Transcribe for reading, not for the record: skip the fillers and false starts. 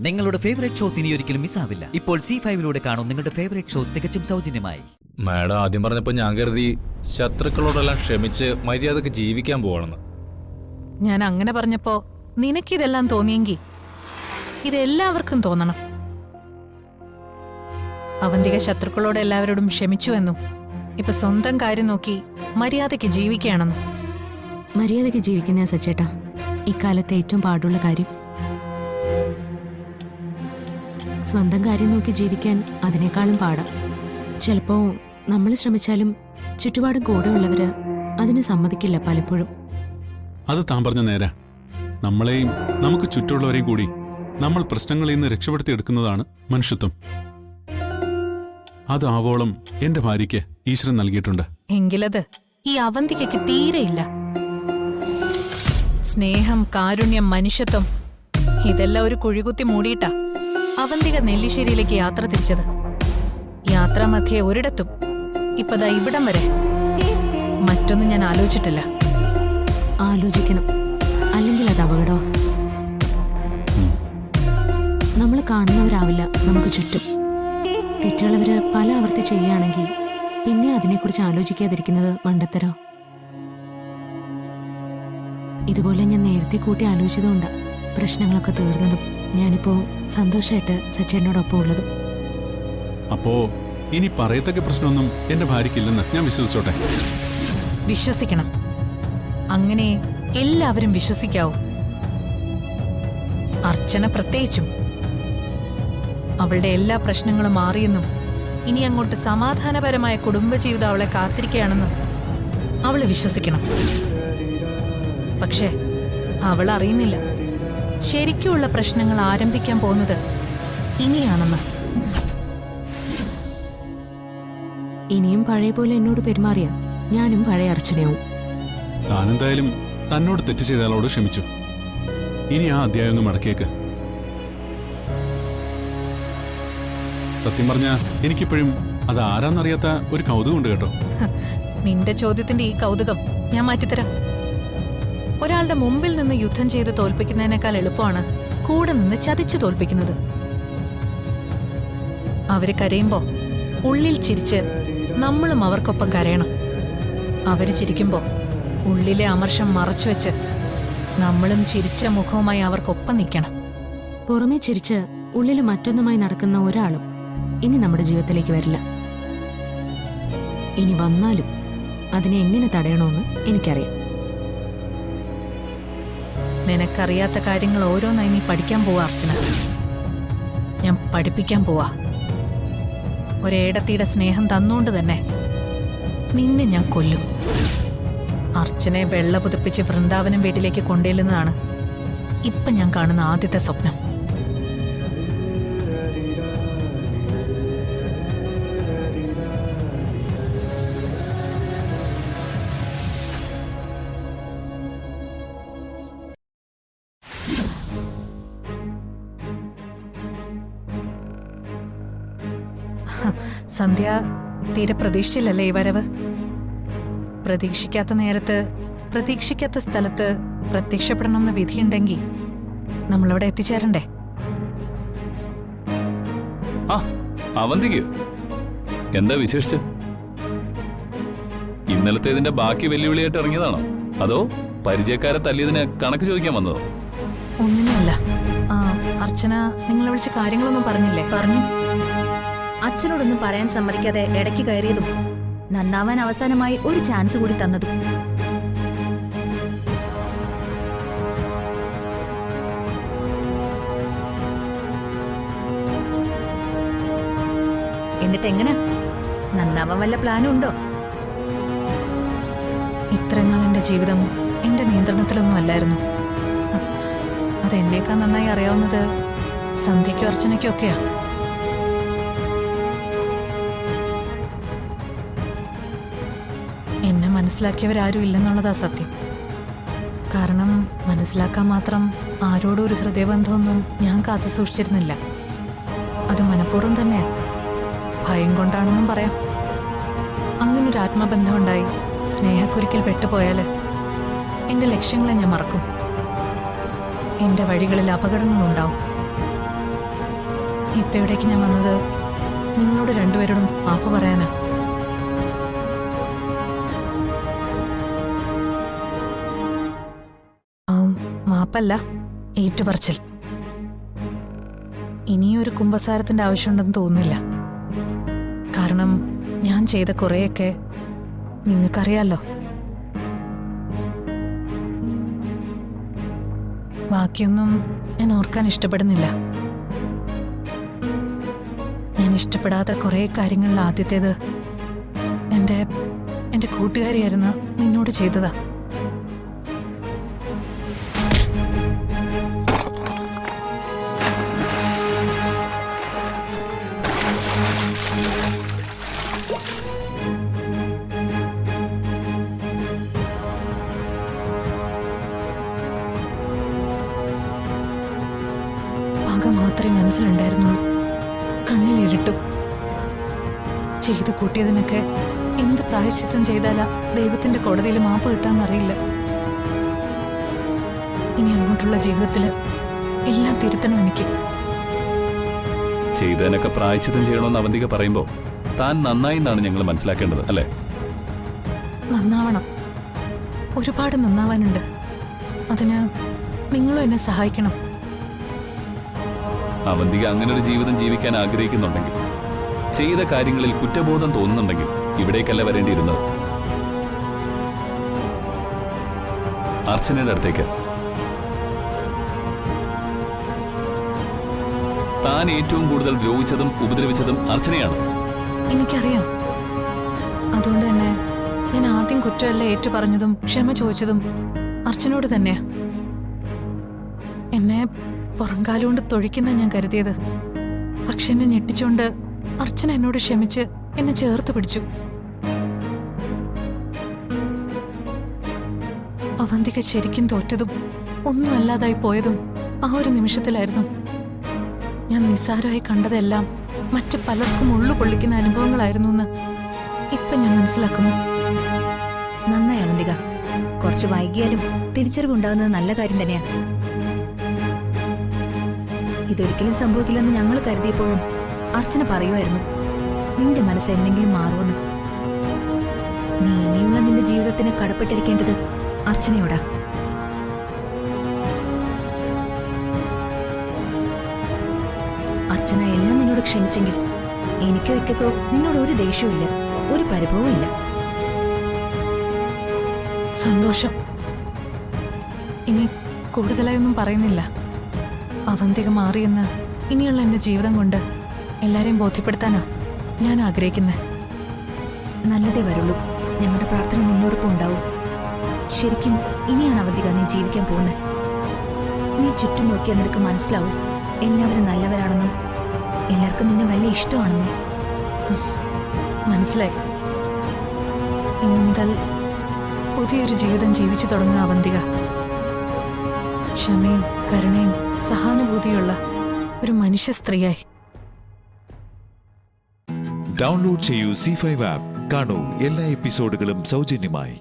നിങ്ങളുടെ favourite shows ഇനി ഒരിക്കലും മിസ്സാവില്ല. ഇപ്പോൾ C5 കാണും നിങ്ങളുടെ ഫേവറേറ്റ് ഷോ തികച്ചും സൗജന്യമായി. മാഡം ആദ്യം പറഞ്ഞപ്പോൾ ഞാൻ കരുതി ശത്രുക്കളോടെല്ലാം ക്ഷമിച്ച് മര്യാദക്ക് ജീവിക്കാൻ പോവാണെന്ന്. ഞാൻ അങ്ങനെ പറഞ്ഞപ്പോ നിനക്കിതെല്ലാം തോന്നിയെങ്കിൽ ഇതെല്ലാവർക്കും തോന്നണം. അവന്തിക ശത്രുക്കളോട് എല്ലാവരോടും ക്ഷമിച്ചു എന്നും ഇപ്പൊ സ്വന്തം കാര്യം നോക്കി മര്യാദയ്ക്ക് ജീവിക്കുകയാണെന്നും. മര്യാദയ്ക്ക് ജീവിക്കുന്ന സച്ചേട്ടാ ഇക്കാലത്തെ ഏറ്റവും പാടുള്ള കാര്യം. സ്വന്തം കാര്യം നോക്കി ജീവിക്കാൻ അതിനേക്കാളും പാടാ. ചിലപ്പോ നമ്മൾ ശ്രമിച്ചാലും ചുറ്റുപാടും കൂടെയുള്ളവര് അതിന് സമ്മതിക്കില്ല പലപ്പോഴും. അത് താൻ പറഞ്ഞ നേരാ. നമ്മളെയും നമുക്ക് ചുറ്റുമുള്ളവരെയും കൂടി നമ്മൾ പ്രശ്നങ്ങളിൽ നിന്ന് രക്ഷപ്പെടുത്തിയെടുക്കുന്നതാണ് മനുഷ്യത്വം. അത് ആവോളം എന്റെ ഭാര്യയ്ക്ക് ഈശ്വരൻ നൽകിയിട്ടുണ്ട്. എങ്കിലത് ഈ അവന്തികയ്ക്ക് തീരെയില്ല. സ്നേഹം, കാരുണ്യം, മനുഷ്യത്വം ഇതെല്ലാം ഒരു കുഴികുത്തി മൂടിയിട്ടാ അവന്തിക നെല്ലിശ്ശേരിയിലേക്ക് യാത്ര തിരിച്ചത്. യാത്രാമധ്യേ ഒരിടത്തും ഇപ്പതാ ഇവിടം വരെ മറ്റൊന്നും ഞാൻ ആലോചിച്ചിട്ടില്ല. ആലോചിക്കണം, അല്ലെങ്കിൽ അത് അപകടം. നമ്മൾ കാണുന്നവരാവില്ല നമുക്ക് ചുറ്റും. തെറ്റുള്ളവര് പല ആവർത്തി ചെയ്യുകയാണെങ്കിൽ പിന്നെ അതിനെക്കുറിച്ച് ആലോചിക്കാതിരിക്കുന്നത് മണ്ടത്തരോ. ഇതുപോലെ ഞാൻ നേരത്തെ കൂട്ടി ആലോചിച്ചതുകൊണ്ടാ പ്രശ്നങ്ങളൊക്കെ തീർന്നതും ഞാനിപ്പോ സന്തോഷമായിട്ട് സച്ചേട്ടനോടൊപ്പം ഉള്ളതും. അപ്പോ ഇനി പറയത്തക്ക പ്രശ്നമൊന്നും എന്റെ ഭാര്യയ്ക്കില്ലെന്ന് ഞാൻ വിശ്വസിച്ചോട്ടെ? വിശ്വസിക്കണം. അങ്ങനെ എല്ലാവരും വിശ്വസിക്കാവൂ. അർച്ചന പ്രത്യേകിച്ചും. അവളുടെ എല്ലാ പ്രശ്നങ്ങളും മാറിയെന്നും ഇനി അങ്ങോട്ട് സമാധാനപരമായ കുടുംബജീവിതം അവളെ കാത്തിരിക്കുകയാണെന്നും അവള് വിശ്വസിക്കണം. പക്ഷേ അവൾ അറിയുന്നില്ല ശരിക്കുമുള്ള പ്രശ്നങ്ങൾ ആരംഭിക്കാൻ പോകുന്നത് ഇനിയാണെന്ന്. ഇനിയും പഴയ പോലെ എന്നോട് പെരുമാറിയ ഞാനും പഴയ അർച്ചനയാവും. താനെന്തായാലും തന്നോട് തെറ്റ് ചെയ്തയാളോട് ക്ഷമിച്ചു. ഇനി ആ അധ്യായം ഒന്ന് മടക്കിയേക്ക്. സത്യം പറഞ്ഞ എനിക്കിപ്പോഴും അത് ആരാന്നറിയാത്ത ഒരു കൗതുകമുണ്ട് കേട്ടോ. നിന്റെ ചോദ്യത്തിന്റെ ഈ കൗതുകം ഞാൻ മാറ്റിത്തരാം. ഒരാളുടെ മുമ്പിൽ നിന്ന് യുദ്ധം ചെയ്ത് തോൽപ്പിക്കുന്നതിനേക്കാൾ എളുപ്പമാണ് കൂടെ നിന്ന് ചതിച്ചു തോൽപ്പിക്കുന്നത്. അവര് കരയുമ്പോ ഉള്ളിൽ ചിരിച്ച് നമ്മളും അവർക്കൊപ്പം കരയണം. അവര് ചിരിക്കുമ്പോ ഉള്ളിലെ അമർഷം മറച്ചുവെച്ച് നമ്മളും ചിരിച്ച മുഖവുമായി അവർക്കൊപ്പം നിൽക്കണം. പുറമേ ചിരിച്ച് ഉള്ളിൽ മറ്റൊന്നുമായി നടക്കുന്ന ഒരാളും ഇനി നമ്മുടെ ജീവിതത്തിലേക്ക് വരില്ല. ഇനി വന്നാലും അതിനെ എങ്ങനെ തടയണമെന്ന് എനിക്കറിയാം. നിനക്കറിയാത്ത കാര്യങ്ങൾ ഓരോന്നായി നീ പഠിക്കാൻ പോവാ അർച്ചന. ഞാൻ പഠിപ്പിക്കാൻ പോവാ. ഒരേടത്തിയുടെ സ്നേഹം തന്നുകൊണ്ട് തന്നെ നിന്നെ ഞാൻ കൊല്ലും. അർച്ചനെ വെള്ള പുതപ്പിച്ച് വൃന്ദാവനം വീട്ടിലേക്ക് കൊണ്ടുചെല്ലുന്നതാണ് ഇപ്പൊ ഞാൻ കാണുന്ന ആദ്യത്തെ സ്വപ്നം. സന്ധ്യ തീരെ പ്രതീക്ഷിച്ചില്ലല്ലേ ഈ വരവ്? പ്രതീക്ഷിക്കാത്ത നേരത്ത് പ്രതീക്ഷിക്കാത്ത സ്ഥലത്ത് പ്രത്യക്ഷപ്പെടണമെന്ന് വിധിയുണ്ടെങ്കിൽ നമ്മളവിടെ എത്തിച്ചേരണ്ടേ? അവന്തിക്ക് എന്താ വിശേഷിച്ച്? ഇന്നലത്തെ ഇതിന്റെ ബാക്കി വെല്ലുവിളിയായിട്ട് ഇറങ്ങിയതാണോ അതോ പരിചയക്കാരെ തല്ലിയതിന് കണക്ക് ചോദിക്കാൻ വന്നതോ? ഒന്നിനുമല്ല. അർച്ചന നിങ്ങളെ വിളിച്ച കാര്യങ്ങളൊന്നും പറഞ്ഞില്ലേ? പറഞ്ഞു. അച്ഛനോടൊന്നും പറയാൻ സമ്മതിക്കാതെ ഇടയ്ക്ക് കയറിയതും നന്നാവാൻ അവസാനമായി ഒരു ചാൻസ് കൂടി തന്നതും. എന്നിട്ട് എങ്ങനെ നന്നാവാൻ വല്ല പ്ലാനും ഉണ്ടോ? ഇത്രയും നാൾ എന്റെ ജീവിതം എന്റെ നിയന്ത്രണത്തിലൊന്നും അല്ലായിരുന്നു. അതെന്നേക്കാൾ നന്നായി അറിയാവുന്നത് സന്ധ്യയ്ക്കും അർച്ചനയ്ക്കും ഒക്കെയാ. എന്നെ മനസ്സിലാക്കിയവരാരും ഇല്ലെന്നുള്ളതാ സത്യം. കാരണം മനസ്സിലാക്കാൻ മാത്രം ആരോടും ഒരു ഹൃദയബന്ധമൊന്നും ഞാൻ കാത്തു സൂക്ഷിച്ചിരുന്നില്ല. അത് മനഃപൂർവ്വം തന്നെ ഭയം കൊണ്ടാണെന്നും പറയാം. അങ്ങനൊരു ആത്മബന്ധം ഉണ്ടായി സ്നേഹക്കുരുക്കിൽ പെട്ടുപോയാല് എന്റെ ലക്ഷ്യങ്ങളെ ഞാൻ മറക്കും. എന്റെ വഴികളിൽ അപകടങ്ങളുണ്ടാവും. ഇപ്പൊ എവിടേക്ക് ഞാൻ വന്നത് നിങ്ങളോട് രണ്ടുപേരോടും മാപ്പ് പറയാനാ. മാപ്പല്ല, ഏറ്റുപറച്ചിൽ. ഇനിയൊരു കുമ്പസാരത്തിന്റെ ആവശ്യമുണ്ടെന്ന് തോന്നുന്നില്ല. കാരണം ഞാൻ ചെയ്ത കുറെയൊക്കെ നിങ്ങൾക്കറിയാലോ. ബാക്കിയൊന്നും ഞാൻ ഓർക്കാൻ ഇഷ്ടപ്പെടുന്നില്ല. ഞാൻ ഇഷ്ടപ്പെടാത്ത കുറേ കാര്യങ്ങളിൽ ആദ്യത്തേത് എന്റെ കൂട്ടുകാരിയായിരുന്ന നിന്നോട് ചെയ്തതാ. പക മാത്രമേ മനസ്സിലുണ്ടായിരുന്നുള്ളൂ. കണ്ണിലിരുട്ടും. ചെയ്തു കൂട്ടിയതിനൊക്കെ എന്ത് പ്രായശ്ചിത്തം ചെയ്താലാ ദൈവത്തിന്റെ കോടതിയിൽ മാപ്പ് കിട്ടാന്നറിയില്ല. ഇനി അങ്ങോട്ടുള്ള ജീവിതത്തില് എല്ലാം തിരുത്തണം എനിക്ക്. ചെയ്തതിനൊക്കെ പ്രായശ്ചിത്തം ചെയ്യണമെന്ന് അവന്തിക പറയുമ്പോ താൻ നന്നായി എന്നാണ് ഞങ്ങൾ മനസ്സിലാക്കേണ്ടത്, അല്ലേ? നന്നാവണം. ഒരുപാട് നന്നാവാനുണ്ട്. അതിന് നിങ്ങളും എന്നെ സഹായിക്കണം. അവന്തിക അങ്ങനെ ഒരു ജീവിതം ജീവിക്കാൻ ആഗ്രഹിക്കുന്നുണ്ടെങ്കിൽ, ചെയ്ത കാര്യങ്ങളിൽ കുറ്റബോധം തോന്നുന്നുണ്ടെങ്കിൽ ഇവിടേക്കല്ല വരേണ്ടിയിരുന്നത്, അർച്ചനയുടെ അടുത്തേക്ക്. താൻ ഏറ്റവും കൂടുതൽ ദ്രോഹിച്ചതും ഉപദ്രവിച്ചതും അർച്ചനയാണ്. എനിക്കറിയാം. അതുകൊണ്ട് തന്നെ ഞാൻ ആദ്യം കുറ്റമല്ല ഏറ്റു പറഞ്ഞതും ക്ഷമ ചോദിച്ചതും അർച്ചനോട് തന്നെയാ. എന്നെ പുറംകാലുകൊണ്ട് തൊഴിക്കുന്ന ഞാൻ കരുതിയത്. പക്ഷെ എന്നെ ഞെട്ടിച്ചുകൊണ്ട് അർച്ചന എന്നോട് ക്ഷമിച്ച് എന്നെ ചേർത്ത് പിടിച്ചു. അവന്തിക ശരിക്കും തോറ്റതും ഒന്നുമല്ലാതായി പോയതും ആ ഒരു നിമിഷത്തിലായിരുന്നു. ഞാൻ നിസ്സാരമായി കണ്ടതെല്ലാം മറ്റു പലർക്കും ഉള്ളു പൊള്ളിക്കുന്ന അനുഭവങ്ങളായിരുന്നു എന്ന് ഇപ്പൊ ഞാൻ മനസ്സിലാക്കുന്നു. നന്നായി അവന്തിക. കുറച്ച് വൈകിയാലും തിരിച്ചറിവുണ്ടാകുന്നത് നല്ല കാര്യം തന്നെയാ. ഇതൊരിക്കലും സംഭവിക്കില്ലെന്ന് ഞങ്ങൾ കരുതിയപ്പോഴും അർച്ചന പറയുമായിരുന്നു നിന്റെ മനസ്സ് എന്തെങ്കിലും മാറുമെന്ന്. നീ ഇനിയുള്ള നിന്റെ ജീവിതത്തിന് കടപ്പെട്ടിരിക്കേണ്ടത് അർച്ചനയോടാ. അർച്ചന എല്ലാം നിന്നോട് ക്ഷമിച്ചെങ്കിൽ എനിക്കോ ഇക്കോ നിന്നോട് ഒരു ദേഷ്യവും ഇല്ല, ഒരു പരിഭവവും ഇല്ല. സന്തോഷം. ഇനി കൂടുതലായൊന്നും പറയുന്നില്ല. അവന്തിക മാറിയെന്ന് ഇനിയുള്ള എന്റെ ജീവിതം കൊണ്ട് എല്ലാരെയും ബോധ്യപ്പെടുത്താനാ ഞാൻ ആഗ്രഹിക്കുന്നത്. നല്ലതേ വരുള്ളൂ. ഞങ്ങളുടെ പ്രാർത്ഥന നിന്നോടൊപ്പം ഉണ്ടാവും. ശരിക്കും ഇനിയാണ് അവന്തിക നീ ജീവിക്കാൻ പോകുന്നത്. നീ ചുറ്റും നോക്കിയാൽ നിനക്ക് മനസ്സിലാവും എല്ലാവരും നല്ലവരാണെന്നും എല്ലാവർക്കും നിന്നെ വലിയ ഇഷ്ടമാണെന്നും. മനസ്സിലായി. ഇന്നു മുതൽ പുതിയൊരു ജീവിതം ജീവിച്ചു തുടങ്ങുന്ന അവന്തിക ക്ഷമയും കരുണയും സഹാനുഭൂതിയുള്ള ഒരു മനുഷ്യ സ്ത്രീയായി. ഡൗൺലോഡ് ചെയ്യൂ C5 ആപ്പ്. കാണൂ എല്ലാ എപ്പിസോഡുകളും സൗജന്യമായി.